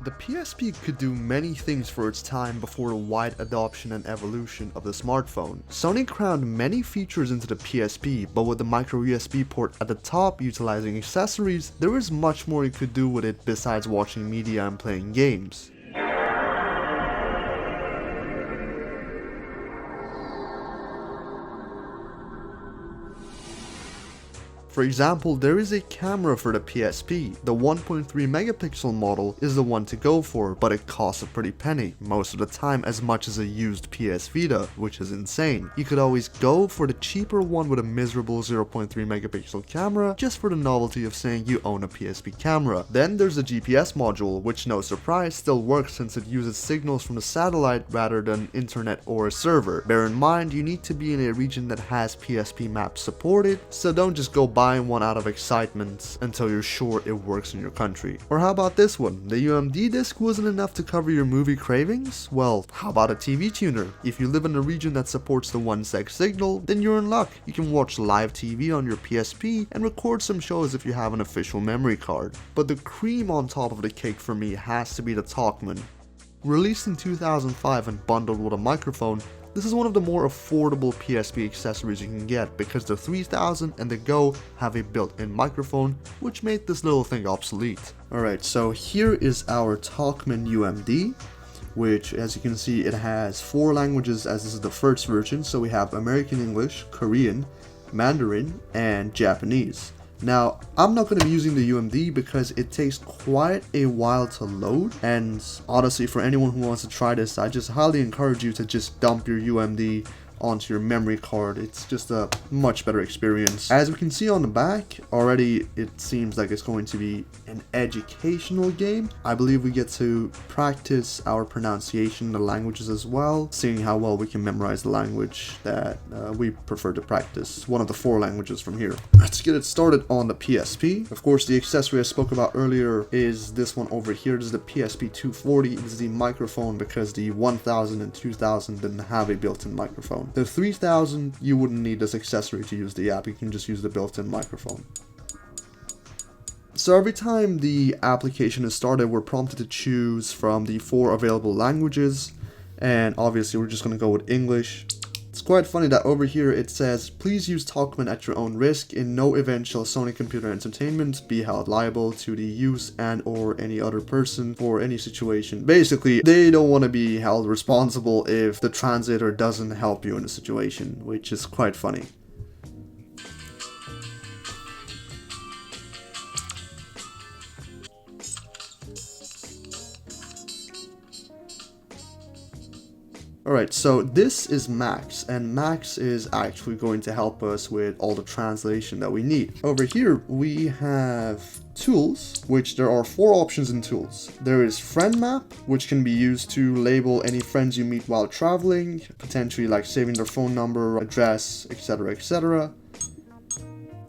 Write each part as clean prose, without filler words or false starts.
The PSP could do many things for its time before the wide adoption and evolution of the smartphone. Sony crammed many features into the PSP, but with the micro USB port at the top utilizing accessories, there is much more you could do with it besides watching media and playing games. For example, there is a camera for the PSP. The 1.3 megapixel model is the one to go for, but it costs a pretty penny, most of the time as much as a used PS Vita, which is insane. You could always go for the cheaper one with a miserable 0.3 megapixel camera, just for the novelty of saying you own a PSP camera. Then there's the GPS module, which no surprise still works since it uses signals from the satellite rather than internet or a server. Bear in mind, you need to be in a region that has PSP maps supported, so don't just go buying one out of excitement until you're sure it works in your country. Or how about this one? The UMD disc wasn't enough to cover your movie cravings? Well, how about a TV tuner? If you live in a region that supports the 1 sec signal, then you're in luck. You can watch live TV on your PSP and record some shows if you have an official memory card. But the cream on top of the cake for me has to be the Talkman. Released in 2005 and bundled with a microphone, this is one of the more affordable PSP accessories you can get because the 3000 and the Go have a built-in microphone, which made this little thing obsolete. Alright, so here is our Talkman UMD, which as you can see it has 4 languages as this is the first version, so we have American English, Korean, Mandarin, and Japanese. Now, I'm not going to be using the UMD because it takes quite a while to load, and honestly for anyone who wants to try this, I just highly encourage you to just dump your UMD onto your memory card. It's just a much better experience. As we can see on the back, already it seems like it's going to be an educational game. I believe we get to practice our pronunciation, the languages as well, seeing how well we can memorize the language that we prefer to practice, one of the 4 languages from here. Let's get it started on the PSP. Of course, the accessory I spoke about earlier is this one over here. This is the PSP 240. This is the microphone because the 1000 and 2000 didn't have a built-in microphone. The 3000, you wouldn't need this accessory to use the app, you can just use the built-in microphone. So every time the application is started, we're prompted to choose from the 4 available languages, and obviously we're just going to go with English. It's quite funny that over here it says, please use Talkman at your own risk. In no event shall Sony Computer Entertainment be held liable to the use and or any other person for any situation. Basically, they don't want to be held responsible if the translator doesn't help you in a situation, which is quite funny. Alright, so this is Max, and Max is actually going to help us with all the translation that we need. Over here, we have tools, which there are 4 options in tools. There is friend map, which can be used to label any friends you meet while traveling, potentially like saving their phone number, address, etc, etc.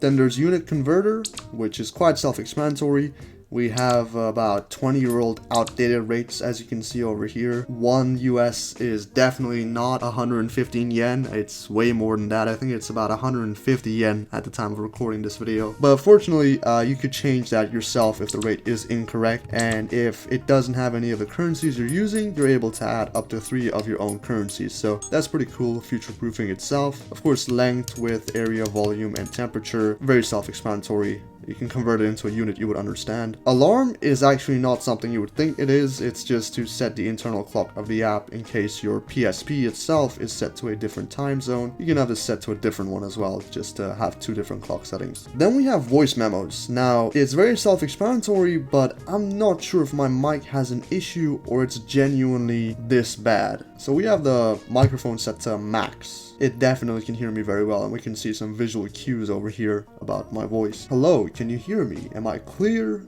Then there's unit converter, which is quite self-explanatory. We have about 20-year-old outdated rates, as you can see over here. 1 US is definitely not 115 yen. It's way more than that. I think it's about 150 yen at the time of recording this video. But fortunately, you could change that yourself if the rate is incorrect. And if it doesn't have any of the currencies you're using, you're able to add up to 3 of your own currencies. So that's pretty cool, future-proofing itself. Of course, length, width, area, volume, and temperature, very self-explanatory. You can convert it into a unit you would understand. Alarm is actually not something you would think it is. It's just to set the internal clock of the app in case your PSP itself is set to a different time zone. You can have this set to a different one as well, just to have 2 different clock settings. Then we have voice memos. Now, it's very self-explanatory, but I'm not sure if my mic has an issue or it's genuinely this bad. So we have the microphone set to max. It definitely can hear me very well, and we can see some visual cues over here about my voice. Hello, can you hear me? Am I clear?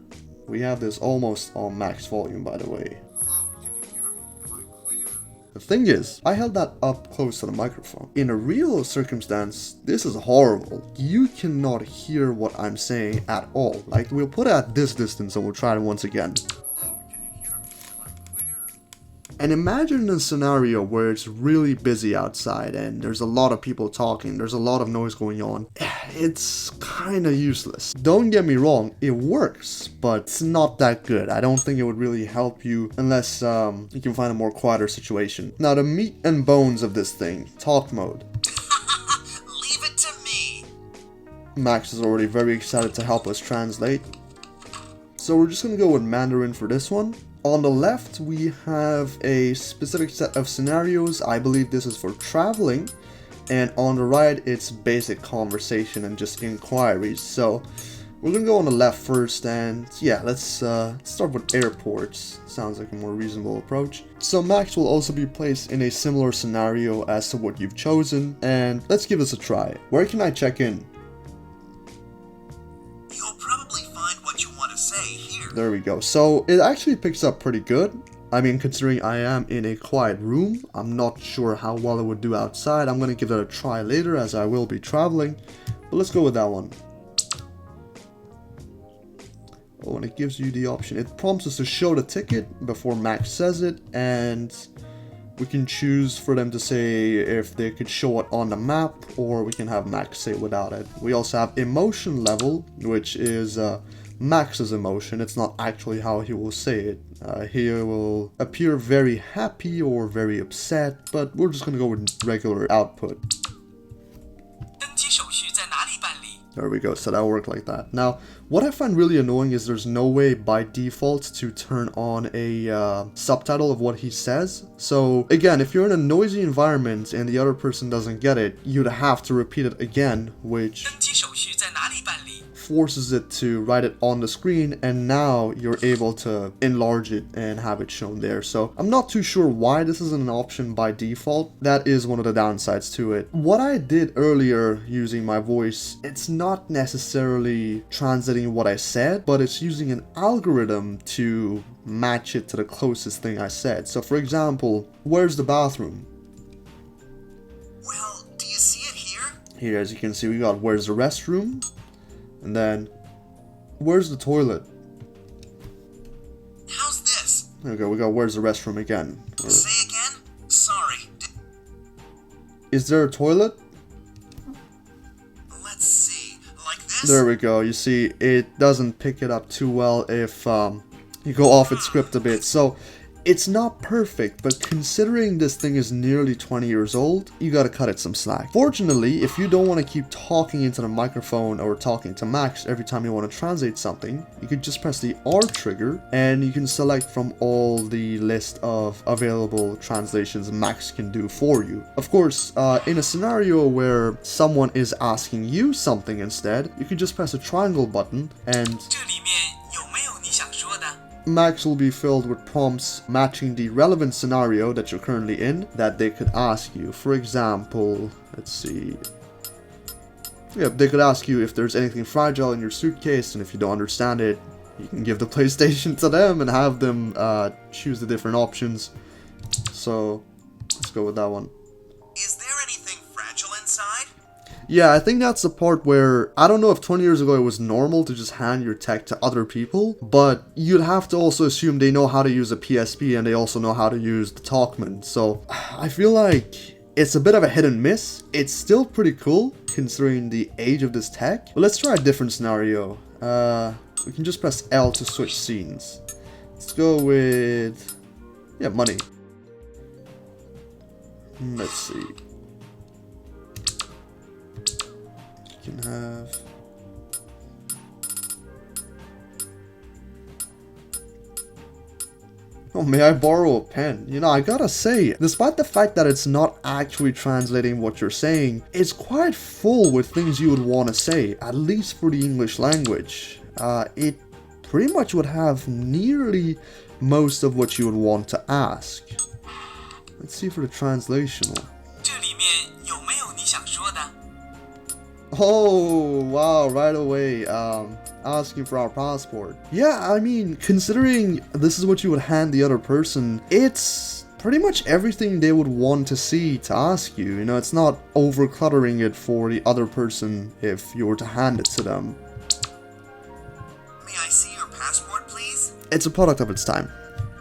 We have this almost on max volume, by the way. The thing is, I held that up close to the microphone. In a real circumstance, this is horrible. You cannot hear what I'm saying at all. Like, we'll put it at this distance and we'll try it once again. And imagine a scenario where it's really busy outside and there's a lot of people talking, there's a lot of noise going on. It's kind of useless. Don't get me wrong, it works, but it's not that good. I don't think it would really help you unless you can find a more quieter situation. Now, the meat and bones of this thing, talk mode. Leave it to me. Max is already very excited to help us translate. So we're just gonna go with Mandarin for this one. On the left, we have a specific set of scenarios. I believe this is for traveling. And on the right, it's basic conversation and just inquiries. So we're gonna go on the left first, and yeah, let's start with airports. Sounds like a more reasonable approach. So Max will also be placed in a similar scenario as to what you've chosen, and let's give this a try. Where can I check in? You'll probably find what you want to say here. There we go. So it actually picks up pretty good. I mean, considering I am in a quiet room, I'm not sure how well it would do outside. I'm gonna give that a try later as I will be traveling, but let's go with that one. Oh, and it gives you the option. It prompts us to show the ticket before Max says it, and we can choose for them to say if they could show it on the map, or we can have Max say it without it. We also have emotion level, which is Max's emotion. It's not actually how he will say it. He will appear very happy or very upset, but we're just gonna go with regular output. There we go, so that'll work like that. Now, what I find really annoying is there's no way by default to turn on a subtitle of what he says. So again, if you're in a noisy environment and the other person doesn't get it, you'd have to repeat it again, which forces it to write it on the screen, and now you're able to enlarge it and have it shown there. So I'm not too sure why this isn't an option by default. That is one of the downsides to it. What I did earlier using my voice, it's not necessarily translating what I said, but it's using an algorithm to match it to the closest thing I said. So for example, where's the bathroom? Well, do you see it here? Here, as you can see, we got where's the restroom? And then, where's the toilet? How's this? There we go, we got where's the restroom again. Say again? Sorry. Is there a toilet? Let's see. Like this? There we go. You see, it doesn't pick it up too well if you go off its script a bit. So, it's not perfect, but considering this thing is nearly 20 years old, you gotta cut it some slack. Fortunately, if you don't want to keep talking into the microphone or talking to Max every time you want to translate something, you could just press the R trigger and you can select from all the list of available translations Max can do for you. Of course, in a scenario where someone is asking you something instead, you can just press a triangle button and Max will be filled with prompts matching the relevant scenario that you're currently in that they could ask you. For example, let's see. Yeah, they could ask you if there's anything fragile in your suitcase, and if you don't understand it, you can give the PlayStation to them and have them choose the different options. So, let's go with that one. Is there anything fragile inside? Yeah, I think that's the part where, I don't know if 20 years ago it was normal to just hand your tech to other people, but you'd have to also assume they know how to use a PSP and they also know how to use the Talkman. So I feel like it's a bit of a hit and miss. It's still pretty cool considering the age of this tech. But let's try a different scenario. We can just press L to switch scenes. Let's go with, yeah, money. Let's see. Can have oh, may I borrow a pen? You know, I gotta say, despite the fact that it's not actually translating what you're saying, it's quite full with things you would want to say, at least for the English language. It pretty much would have nearly most of what you would want to ask. Let's see for the translation. Oh, wow, right away, asking for our passport. Yeah, I mean, considering this is what you would hand the other person, it's pretty much everything they would want to see to ask you. You know, it's not over-cluttering it for the other person if you were to hand it to them. May I see your passport, please? It's a product of its time.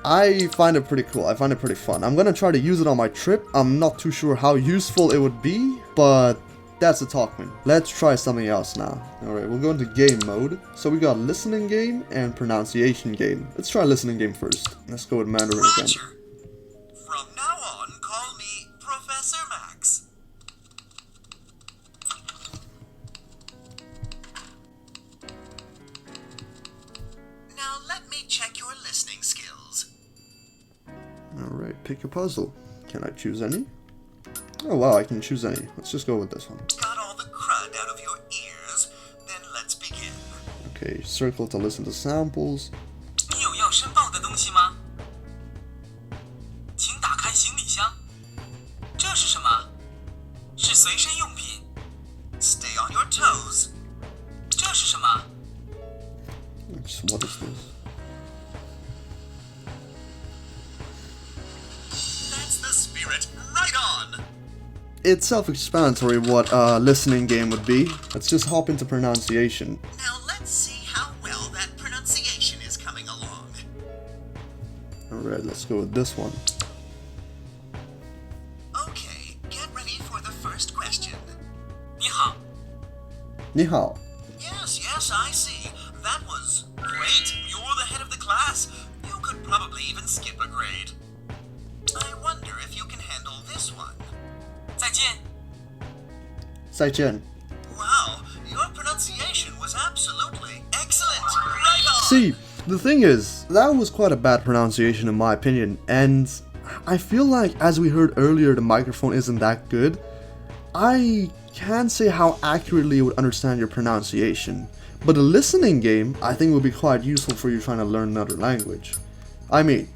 I find it pretty cool. I find it pretty fun. I'm gonna try to use it on my trip. I'm not too sure how useful it would be, but that's the Talkman. Let's try something else now. Alright, we'll go into game mode. So we got listening game and pronunciation game. Let's try listening game first. Let's go with Mandarin again. Roger. From now on, call me Professor Max. Now let me check your listening skills. Alright, pick a puzzle. Can I choose any? Oh wow, I can choose any. Let's just go with this one. Got all the crud out of your ears? Then let's begin. Okay, circle to listen to samples. 你有要申报的东西吗？请打开行李箱。这是什么？是随身用品。Stay on your toes. 这是什么？ What is this? That's the spirit. Right on. It's self-explanatory what a listening game would be. Let's just hop into pronunciation. Now let's see how well that pronunciation is coming along. Alright, let's go with this one. Okay, get ready for the first question. 你好。你好. Yes, I see. That was great. You're the head of the class. You could probably even skip a grade. I wonder if you can handle this one. 再见. 再见. Wow, your pronunciation was absolutely excellent. Right on. See, the thing is, that was quite a bad pronunciation in my opinion, and I feel like, as we heard earlier, the microphone isn't that good. I can't say how accurately it would understand your pronunciation, but a listening game I think would be quite useful for you trying to learn another language. I mean,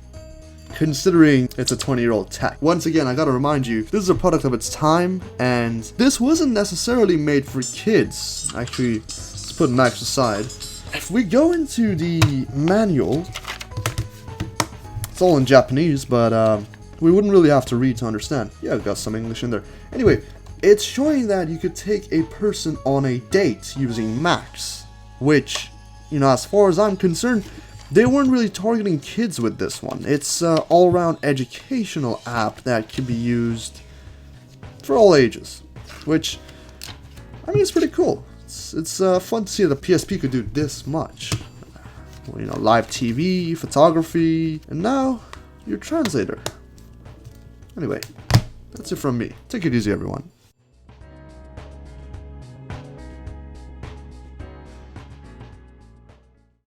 considering it's a 20-year-old tech. Once again, I gotta remind you, this is a product of its time, and this wasn't necessarily made for kids. Actually, let's put Max aside. If we go into the manual, it's all in Japanese, but we wouldn't really have to read to understand. Yeah, I've got some English in there. Anyway, it's showing that you could take a person on a date using Max, which, you know, as far as I'm concerned, they weren't really targeting kids with this one. It's an all-around educational app that can be used for all ages, which, I mean, it's pretty cool. It's fun to see that the PSP could do this much. Well, you know, live TV, photography, and now your translator. Anyway, that's it from me. Take it easy, everyone.